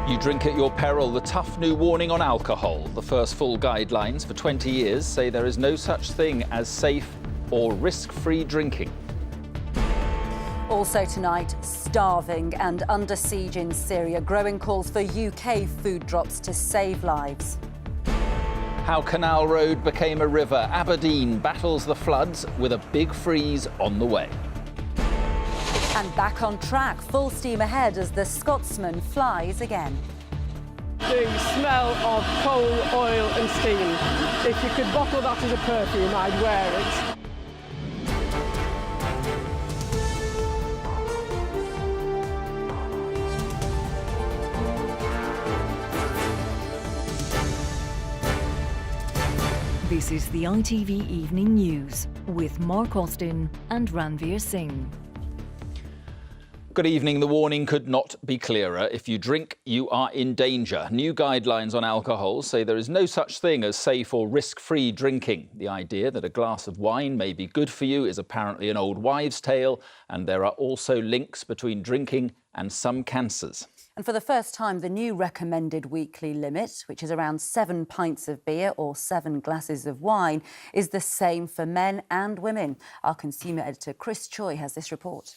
You drink at your peril, the tough new warning on alcohol. The first full guidelines for 20 years say there is no such thing as safe or risk-free drinking. Also tonight, starving and under siege in Syria. Growing calls for UK food drops to save lives. How Canal Road became a river. Aberdeen battles the floods with a big freeze on the way. And back on track, full steam ahead as the Scotsman flies again. The smell of coal, oil and steam. If you could bottle that as a perfume, I'd wear it. This is the ITV Evening News with Mark Austin and Ranveer Singh. Good evening. The warning could not be clearer. If you drink, you are in danger. New guidelines on alcohol say there is no such thing as safe or risk-free drinking. The idea that a glass of wine may be good for you is apparently an old wives' tale, and there are also links between drinking and some cancers. And for the first time, the new recommended weekly limit, which is around 7 pints of beer or 7 glasses of wine, is the same for men and women. Our consumer editor Chris Choi has this report.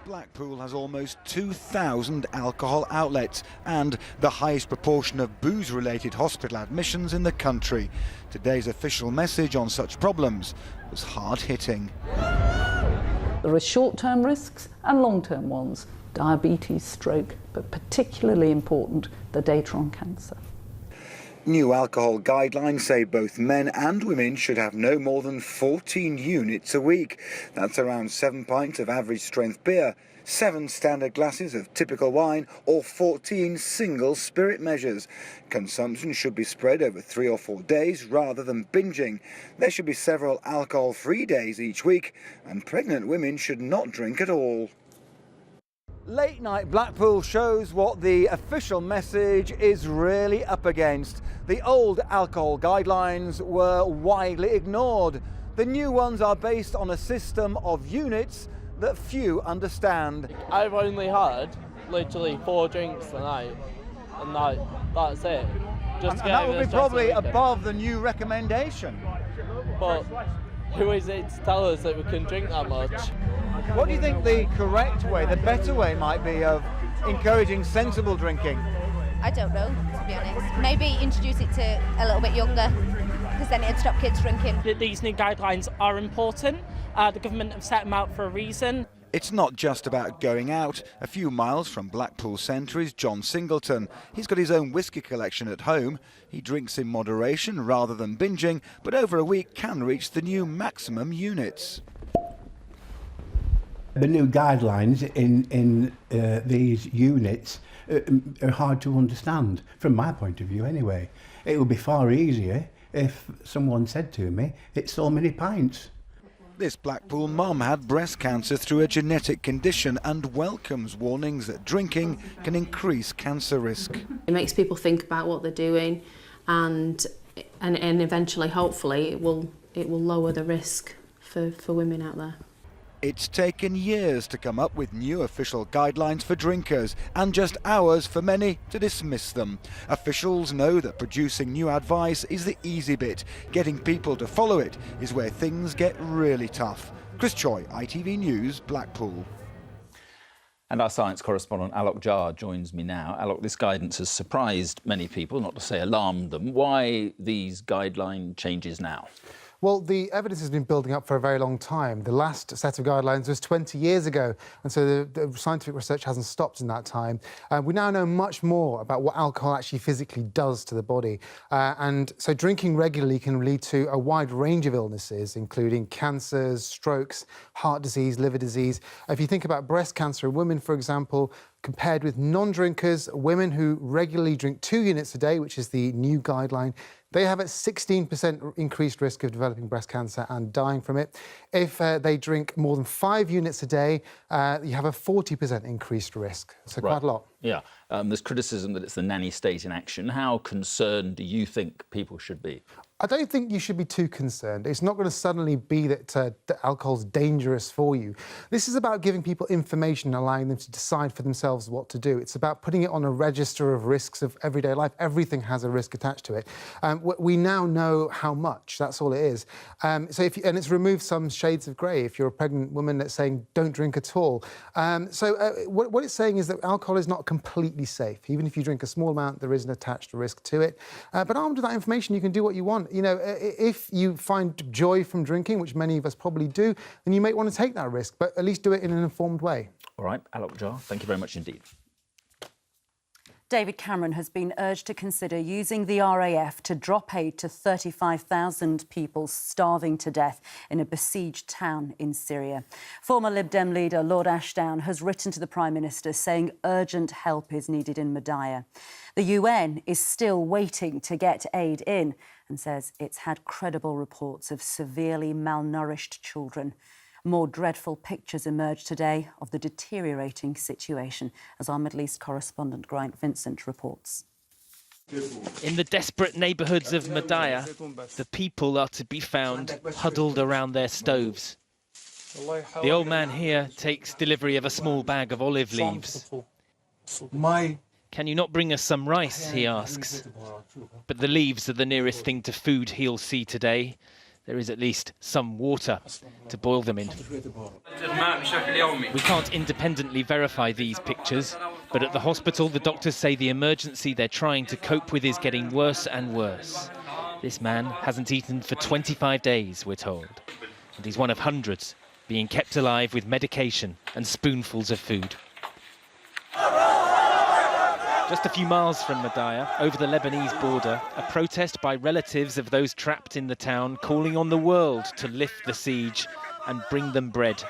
Blackpool has almost 2,000 alcohol outlets and the highest proportion of booze-related hospital admissions in the country. Today's official message on such problems was hard-hitting. There are short-term risks and long-term ones. Diabetes, stroke, but particularly important, the data on cancer. New alcohol guidelines say both men and women should have no more than 14 units a week. That's around 7 pints of average strength beer, 7 standard glasses of typical wine or 14 single spirit measures. Consumption should be spread over 3 or 4 days rather than binging. There should be several alcohol-free days each week, and pregnant women should not drink at all. Late Night Blackpool shows what the official message is really up against. The old alcohol guidelines were widely ignored. The new ones are based on a system of units that few understand. I've only had literally 4 drinks a night, and that's it. And that will be probably above the new recommendation. But who is it to tell us that we can drink that much? What do you think the correct way, the better way might be of encouraging sensible drinking? I don't know, to be honest. Maybe introduce it to a little bit younger, because then it'd stop kids drinking. These new guidelines are important. The government have set them out for a reason. It's not just about going out. A few miles from Blackpool Centre is John Singleton. He's got his own whisky collection at home. He drinks in moderation rather than binging, but over a week can reach the new maximum units. The new guidelines in these units are hard to understand, from my point of view anyway. It would be far easier if someone said to me, it's so many pints. This Blackpool mum had breast cancer through a genetic condition and welcomes warnings that drinking can increase cancer risk. It makes people think about what they're doing, and eventually, hopefully, it will lower the risk for women out there. It's taken years to come up with new official guidelines for drinkers and just hours for many to dismiss them. Officials know that producing new advice is the easy bit. Getting people to follow it is where things get really tough. Chris Choi, ITV News, Blackpool. And our science correspondent Alok Jar joins me now. Alok, this guidance has surprised many people, not to say alarmed them. Why these guideline changes now? Well, the evidence has been building up for a very long time. The last set of guidelines was 20 years ago, and so the scientific research hasn't stopped in that time. We now know much more about what alcohol actually physically does to the body. And so drinking regularly can lead to a wide range of illnesses, including cancers, strokes, heart disease, liver disease. If you think about breast cancer in women, for example, compared with non-drinkers, women who regularly drink 2 units a day, which is the new guideline, they have a 16% increased risk of developing breast cancer and dying from it. If they drink more than 5 units a day, you have a 40% increased risk. So quite a lot. Yeah. There's criticism that it's the nanny state in action. How concerned do you think people should be? I don't think you should be too concerned. It's not going to suddenly be that alcohol's dangerous for you. This is about giving people information and allowing them to decide for themselves what to do. It's about putting it on a register of risks of everyday life. Everything has a risk attached to it. We now know how much. That's all it is. And it's removed some shades of grey. If you're a pregnant woman that's saying don't drink at all. What it's saying is that alcohol is not completely safe. Even if you drink a small amount, there is an attached risk to it. But armed with that information, you can do what you want. You know, if you find joy from drinking, which many of us probably do, then you may want to take that risk, but at least do it in an informed way. All right, Alok Jar, thank you very much indeed. David Cameron has been urged to consider using the RAF to drop aid to 35,000 people starving to death in a besieged town in Syria. Former Lib Dem leader Lord Ashdown has written to the Prime Minister saying urgent help is needed in Madaya. The UN is still waiting to get aid in and says it's had credible reports of severely malnourished children. More dreadful pictures emerged today of the deteriorating situation, as our Middle East correspondent Grant Vincent reports. In the desperate neighbourhoods of Madaya, the people are to be found huddled around their stoves. The old man here takes delivery of a small bag of olive leaves. Can you not bring us some rice, he asks. But the leaves are the nearest thing to food he'll see today. There is at least some water to boil them in. We can't independently verify these pictures, but at the hospital the doctors say the emergency they're trying to cope with is getting worse and worse. This man hasn't eaten for 25 days, we're told, and he's one of hundreds being kept alive with medication and spoonfuls of food. Just a few miles from Madaya, over the Lebanese border, a protest by relatives of those trapped in the town calling on the world to lift the siege and bring them bread.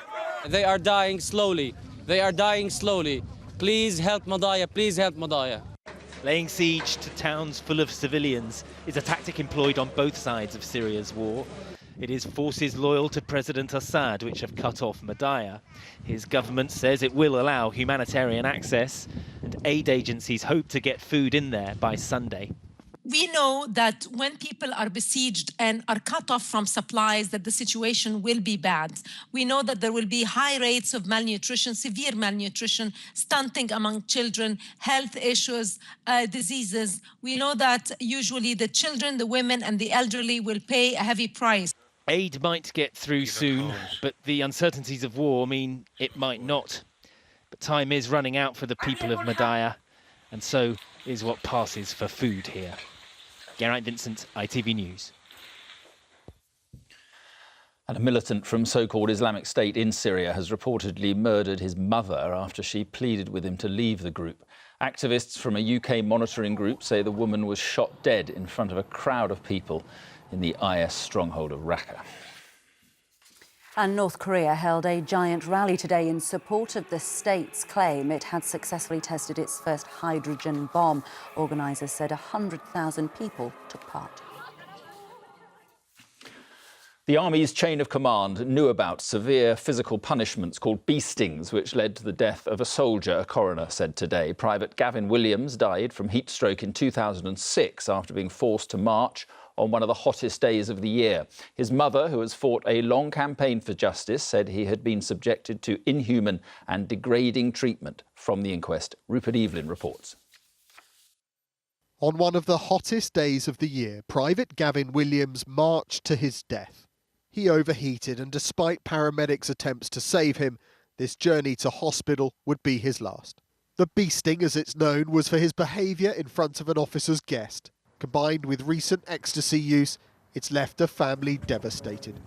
They are dying slowly. They are dying slowly. Please help Madaya. Please help Madaya. Laying siege to towns full of civilians is a tactic employed on both sides of Syria's war. It is forces loyal to President Assad which have cut off Madaya. His government says it will allow humanitarian access, and aid agencies hope to get food in there by Sunday. We know that when people are besieged and are cut off from supplies, that the situation will be bad. We know that there will be high rates of malnutrition, severe malnutrition, stunting among children, health issues, diseases. We know that usually the children, the women and the elderly will pay a heavy price. Aid might get through soon, but the uncertainties of war mean it might not. But time is running out for the people of Madaya, and so is what passes for food here. Geraint Vincent, ITV News. And a militant from so-called Islamic State in Syria has reportedly murdered his mother after she pleaded with him to leave the group. Activists from a UK monitoring group say the woman was shot dead in front of a crowd of people in the IS stronghold of Raqqa. And North Korea held a giant rally today in support of the state's claim it had successfully tested its first hydrogen bomb. Organisers said 100,000 people took part. The Army's chain of command knew about severe physical punishments called Beestings, which led to the death of a soldier, a coroner said today. Private Gavin Williams died from heat stroke in 2006 after being forced to march on one of the hottest days of the year. His mother, who has fought a long campaign for justice, said he had been subjected to inhuman and degrading treatment from the inquest. Rupert Evelyn reports. On one of the hottest days of the year, Private Gavin Williams marched to his death. He overheated, and despite paramedics' attempts to save him, this journey to hospital would be his last. The beasting, as it's known, was for his behaviour in front of an officer's guest. Combined with recent ecstasy use, it's left a family devastated.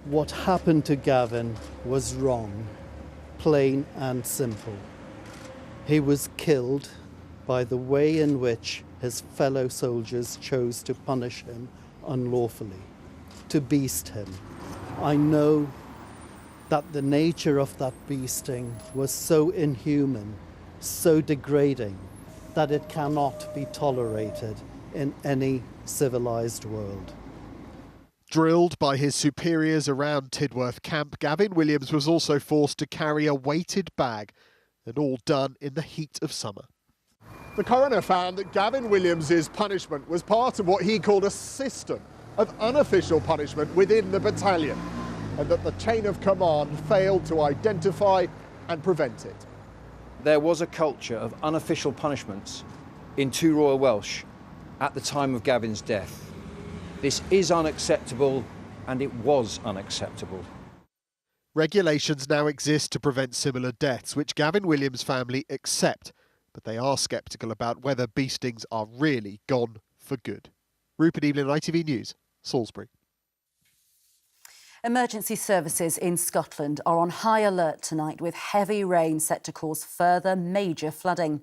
What happened to Gavin was wrong, plain and simple. He was killed by the way in which his fellow soldiers chose to punish him unlawfully, to beast him. I know that the nature of that beasting was so inhuman, so degrading, that it cannot be tolerated in any civilised world. Drilled by his superiors around Tidworth Camp, Gavin Williams was also forced to carry a weighted bag, and all done in the heat of summer. The coroner found that Gavin Williams' punishment was part of what he called a system of unofficial punishment within the battalion, and that the chain of command failed to identify and prevent it. There was a culture of unofficial punishments in 2 Royal Welsh at the time of Gavin's death. This is unacceptable, and it was unacceptable. Regulations now exist to prevent similar deaths, which Gavin Williams' family accept, but they are sceptical about whether Beestings are really gone for good. Rupert Evelyn, ITV News, Salisbury. Emergency services in Scotland are on high alert tonight, with heavy rain set to cause further major flooding.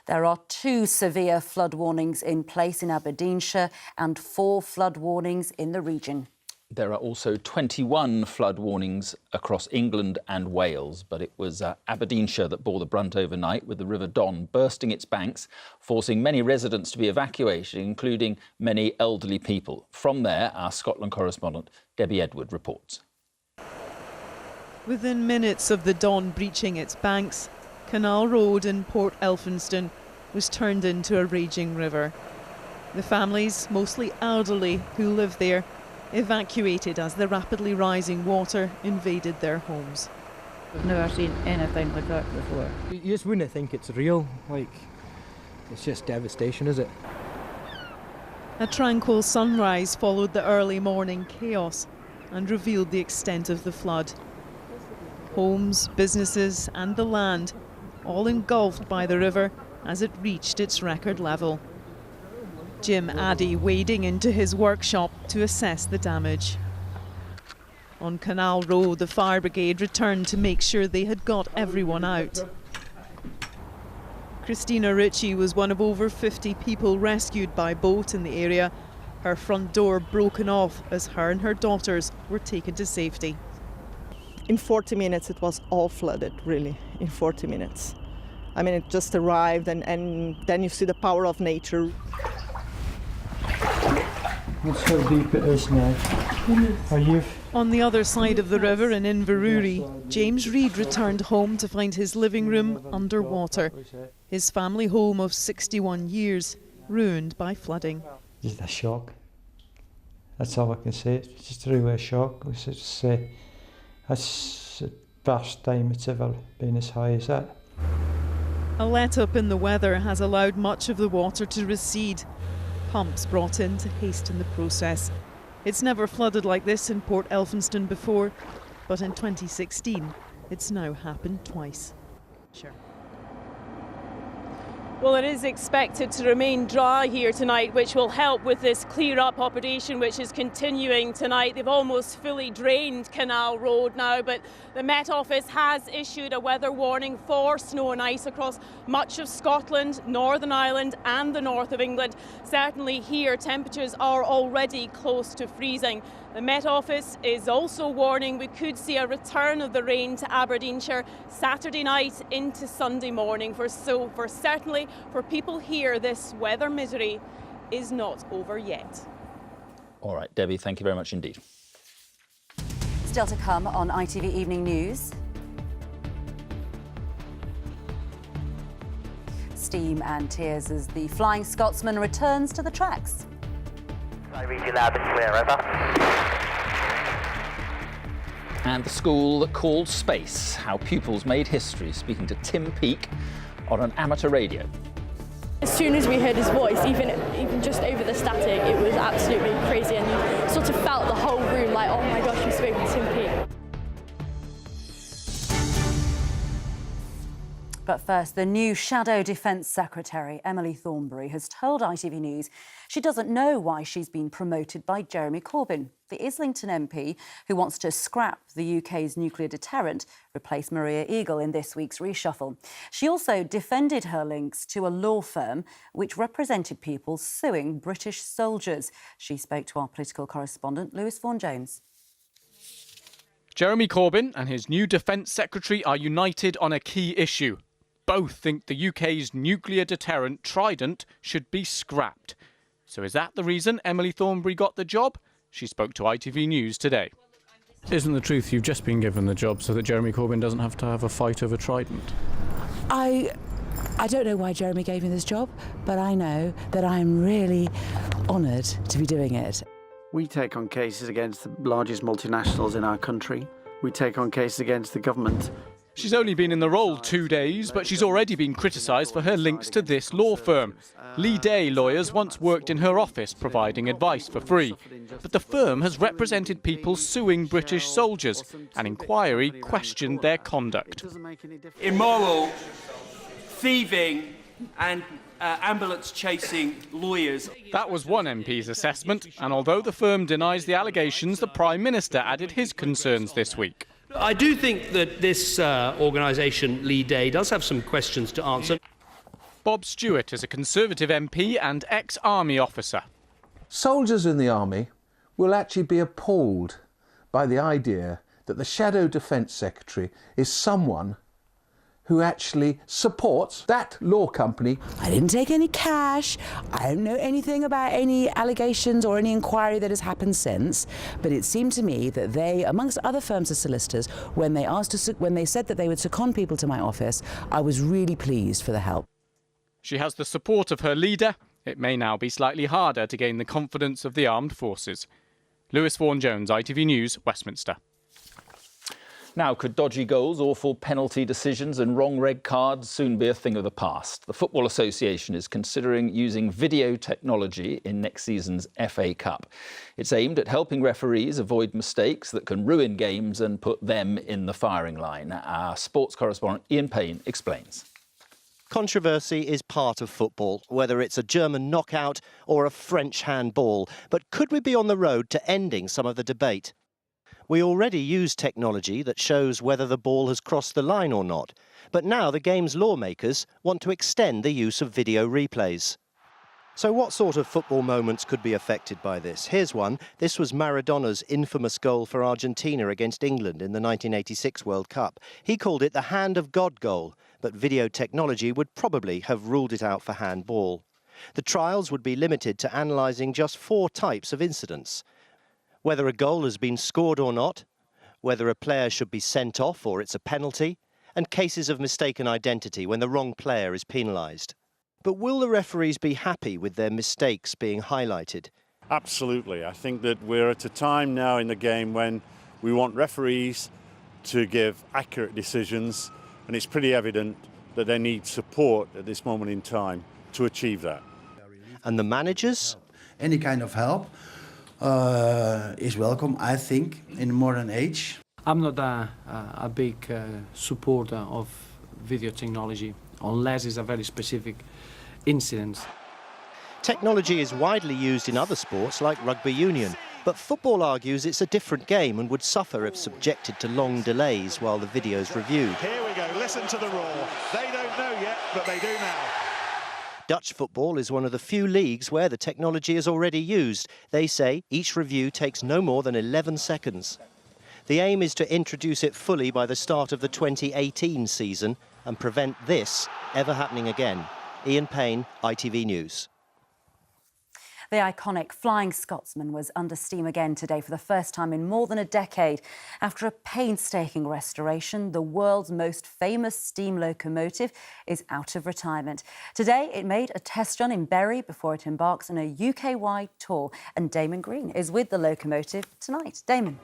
There are 2 severe flood warnings in place in Aberdeenshire and 4 flood warnings in the region. There are also 21 flood warnings across England and Wales, but it was Aberdeenshire that bore the brunt overnight, with the River Don bursting its banks, forcing many residents to be evacuated, including many elderly people. From there, our Scotland correspondent, Debbie Edward, reports. Within minutes of the Don breaching its banks, Canal Road in Port Elphinstone was turned into a raging river. The families, mostly elderly, who live there, evacuated as the rapidly rising water invaded their homes. I've never seen anything like that before. You just wouldn't think it's real, it's just devastation, is it? A tranquil sunrise followed the early morning chaos and revealed the extent of the flood. Homes, businesses and the land, all engulfed by the river as it reached its record level. Jim Addy wading into his workshop to assess the damage. On Canal Road, the fire brigade returned to make sure they had got everyone out. Christina Ritchie was one of over 50 people rescued by boat in the area, her front door broken off as her and her daughters were taken to safety. In 40 minutes it was all flooded, really, in 40 minutes. I mean, it just arrived and then you see the power of nature. That's how deep it is now. On the other side of the river in Inverurie, James Reid returned home to find his living room underwater. His family home of 61 years ruined by flooding. Just a shock. That's all I can say. It's just a real shock. That's the first time it's ever been as high as that. A let-up in the weather has allowed much of the water to recede. Pumps brought in to hasten the process. It's never flooded like this in Port Elphinstone before, but in 2016, it's now happened twice. Sure. Well, it is expected to remain dry here tonight, which will help with this clear-up operation, which is continuing tonight. They've almost fully drained Canal Road now, but the Met Office has issued a weather warning for snow and ice across much of Scotland, Northern Ireland and the north of England. Certainly here, temperatures are already close to freezing. The Met Office is also warning we could see a return of the rain to Aberdeenshire Saturday night into Sunday morning. Certainly for people here, this weather misery is not over yet. All right, Debbie, thank you very much indeed. Still to come on ITV Evening News. Steam and tears as the Flying Scotsman returns to the tracks. I read you loud and clear, over. And the school that called space, how pupils made history, speaking to Tim Peake on an amateur radio. As soon as we heard his voice, even just over the static, it was absolutely crazy, and you sort of felt the whole room like, oh my gosh, we've spoken to Tim Peake. But first, the new Shadow Defence Secretary, Emily Thornberry, has told ITV News she doesn't know why she's been promoted by Jeremy Corbyn. The Islington MP, who wants to scrap the UK's nuclear deterrent, replaced Maria Eagle in this week's reshuffle. She also defended her links to a law firm which represented people suing British soldiers. She spoke to our political correspondent, Lewis Vaughan-Jones. Jeremy Corbyn and his new Defence Secretary are united on a key issue. Both think the UK's nuclear deterrent Trident should be scrapped. So is that the reason Emily Thornberry got the job? She spoke to ITV News today. Isn't the truth you've just been given the job so that Jeremy Corbyn doesn't have to have a fight over Trident? I don't know why Jeremy gave me this job, but I know that I'm really honoured to be doing it. We take on cases against the largest multinationals in our country. We take on cases against the government. She's only been in the role 2 days, but she's already been criticised for her links to this law firm. Lee Day lawyers once worked in her office providing advice for free. But the firm has represented people suing British soldiers. An inquiry questioned their conduct. Immoral, thieving and ambulance chasing lawyers. That was one MP's assessment, and although the firm denies the allegations, the Prime Minister added his concerns this week. I do think that this organisation, Lee Day, does have some questions to answer. Bob Stewart is a Conservative MP and ex-army officer. Soldiers in the army will actually be appalled by the idea that the Shadow Defence Secretary is someone who actually supports that law company. I didn't take any cash. I don't know anything about any allegations or any inquiry that has happened since. But it seemed to me that they, amongst other firms of solicitors, when they said that they would second people to my office, I was really pleased for the help. She has the support of her leader. It may now be slightly harder to gain the confidence of the armed forces. Lewis Vaughan-Jones, ITV News, Westminster. Now, could dodgy goals, awful penalty decisions and wrong red cards soon be a thing of the past? The Football Association is considering using video technology in next season's FA Cup. It's aimed at helping referees avoid mistakes that can ruin games and put them in the firing line. Our sports correspondent Ian Payne explains. Controversy is part of football, whether it's a German knockout or a French handball. But could we be on the road to ending some of the debate? We already use technology that shows whether the ball has crossed the line or not. But now the game's lawmakers want to extend the use of video replays. So what sort of football moments could be affected by this? Here's one. This was Maradona's infamous goal for Argentina against England in the 1986 World Cup. He called it the hand of God goal, but video technology would probably have ruled it out for handball. The trials would be limited to analysing just 4 types of incidents: whether a goal has been scored or not, whether a player should be sent off or it's a penalty, and cases of mistaken identity when the wrong player is penalised. But will the referees be happy with their mistakes being highlighted? Absolutely. I think that we're at a time now in the game when we want referees to give accurate decisions, and it's pretty evident that they need support at this moment in time to achieve that. And the managers? Any kind of help is welcome, I think, in the modern age. I'm not a big supporter of video technology, unless it's a very specific incident. Technology is widely used in other sports like rugby union, but football argues it's a different game and would suffer if subjected to long delays while the video's reviewed. Here we go, listen to the roar. They don't know yet, but they do now. Dutch football is one of the few leagues where the technology is already used. They say each review takes no more than 11 seconds. The aim is to introduce it fully by the start of the 2018 season and prevent this ever happening again. Ian Payne, ITV News. The iconic Flying Scotsman was under steam again today for the first time in more than a decade. After a painstaking restoration, the world's most famous steam locomotive is out of retirement. Today, it made a test run in Bury before it embarks on a UK-wide tour. And Damon Green is with the locomotive tonight. Damon.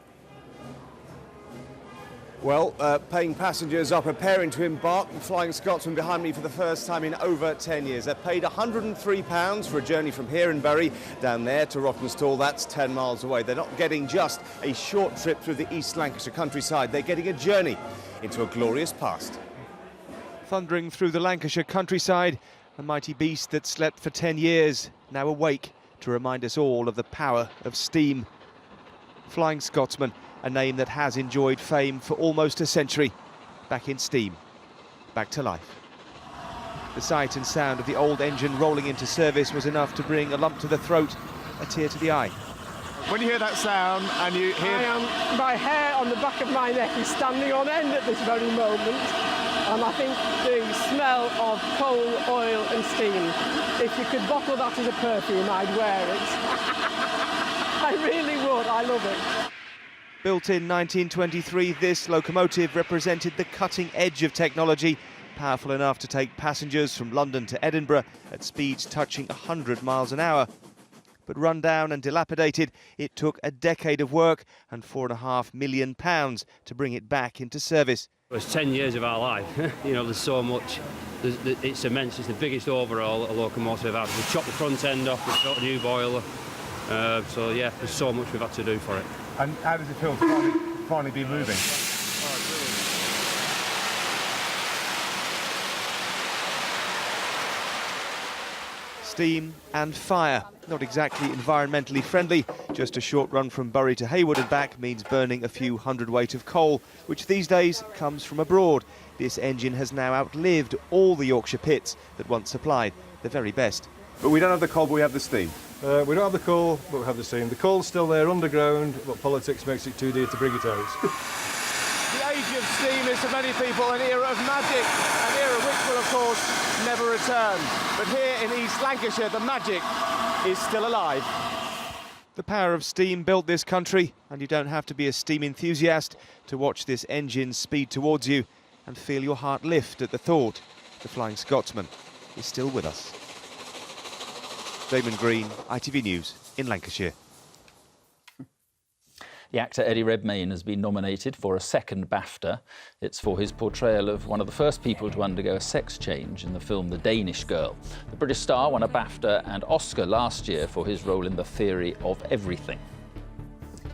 Well, paying passengers are preparing to embark. The Flying Scotsman behind me for the first time in over 10 years. They've paid £103 for a journey from here in Bury down there to Rottenstall. That's 10 miles away. They're not getting just a short trip through the East Lancashire countryside. They're getting a journey into a glorious past. Thundering through the Lancashire countryside, a mighty beast that slept for 10 years, now awake to remind us all of the power of steam. Flying Scotsman, a name that has enjoyed fame for almost a century. Back in steam, back to life. The sight and sound of the old engine rolling into service was enough to bring a lump to the throat, a tear to the eye. When you hear that sound and you hear... My hair on the back of my neck is standing on end at this very moment. And I think the smell of coal, oil and steam, if you could bottle that as a perfume, I'd wear it. I really would, I love it. Built in 1923, this locomotive represented the cutting edge of technology, powerful enough to take passengers from London to Edinburgh at speeds touching 100 miles an hour. But run down and dilapidated, it took a decade of work and £4.5 million to bring it back into service. It was 10 years of our life. You know, there's so much. It's immense. It's the biggest overhaul a locomotive had. We've chopped the front end off, we've got a new boiler. So, yeah, there's so much we've had to do for it. And how does it feel to finally be moving? Steam and fire. Not exactly environmentally friendly. Just a short run from Bury to Haywood and back means burning a few hundredweight of coal, which these days comes from abroad. This engine has now outlived all the Yorkshire pits that once supplied the very best. But we don't have the coal, but we have the steam. We don't have the coal, but we have the steam. The coal's still there underground, but politics makes it too dear to bring it out. The age of steam is to many people an era of magic, an era which will, of course, never return. But here in East Lancashire, the magic is still alive. The power of steam built this country, and you don't have to be a steam enthusiast to watch this engine speed towards you and feel your heart lift at the thought the Flying Scotsman is still with us. Damon Green, ITV News in Lancashire. The actor Eddie Redmayne has been nominated for a second BAFTA. It's for his portrayal of one of the first people to undergo a sex change in the film The Danish Girl. The British star won a BAFTA and Oscar last year for his role in The Theory of Everything.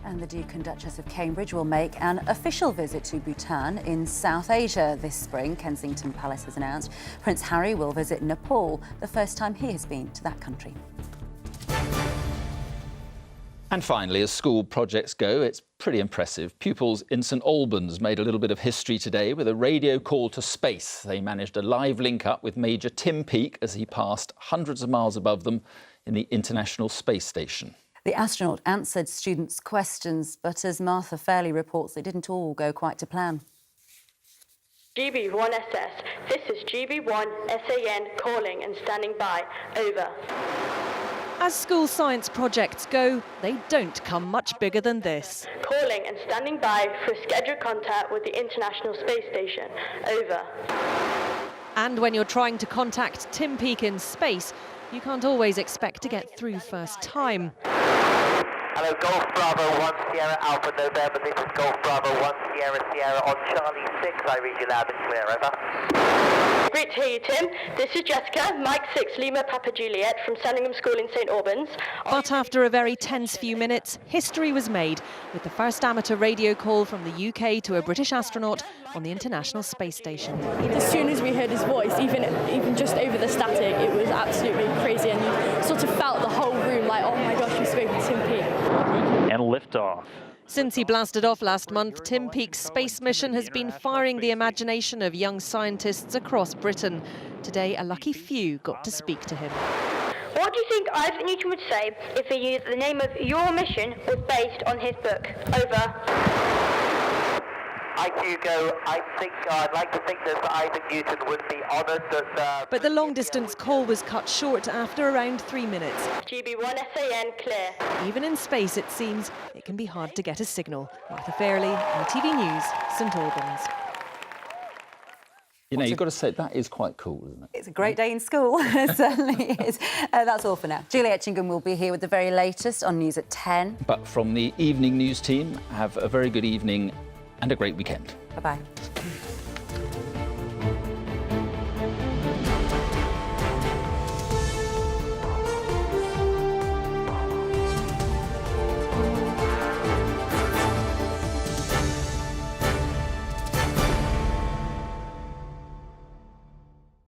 And the Duke and Duchess of Cambridge will make an official visit to Bhutan in South Asia this spring, Kensington Palace has announced. Prince Harry will visit Nepal, the first time he has been to that country. And finally, as school projects go, it's pretty impressive. Pupils in St Albans made a little bit of history today with a radio call to space. They managed a live link-up with Major Tim Peake as he passed hundreds of miles above them in the International Space Station. The astronaut answered students' questions, but as Martha Fairley reports, they didn't all go quite to plan. GB1SS, this is GB1SAN calling and standing by. Over. As school science projects go, they don't come much bigger than this. Calling and standing by for scheduled contact with the International Space Station. Over. And when you're trying to contact Tim Peake in space, you can't always expect to get through first time. Hello, Golf Bravo 1 Sierra Alpha November. This is Golf Bravo 1 Sierra Sierra on Charlie 6. I read you loud and clear. Over. Great to hear you, Tim. This is Jessica, Mike 6 Lima Papa Juliet from Sandringham School in St Albans. But after a very tense few minutes, history was made with the first amateur radio call from the UK to a British astronaut on the International Space Station. As soon as we heard his voice, even just over the static, it was absolutely crazy, and you sort of felt the whole room like, oh my gosh, we spoke to Tim Peake. And liftoff. Since he blasted off last month, Tim Peake's space mission has been firing the imagination of young scientists across Britain. Today, a lucky few got to speak to him. What do you think Isaac Newton would say if he used the name of your mission was based on his book? Over. Hi, Hugo. I'd like to think that Isaac Newton would be honoured that... But the long-distance call was cut short after around 3 minutes. GB1SAN clear. Even in space, it seems, it can be hard to get a signal. Martha Fairley, ITV News, St Albans. You know, you've got to say, that is quite cool, isn't it? It's a great day in school, it certainly is. That's all for now. Julie Etchingham will be here with the very latest on News at 10. But from the evening news team, have a very good evening and a great weekend. Bye-bye.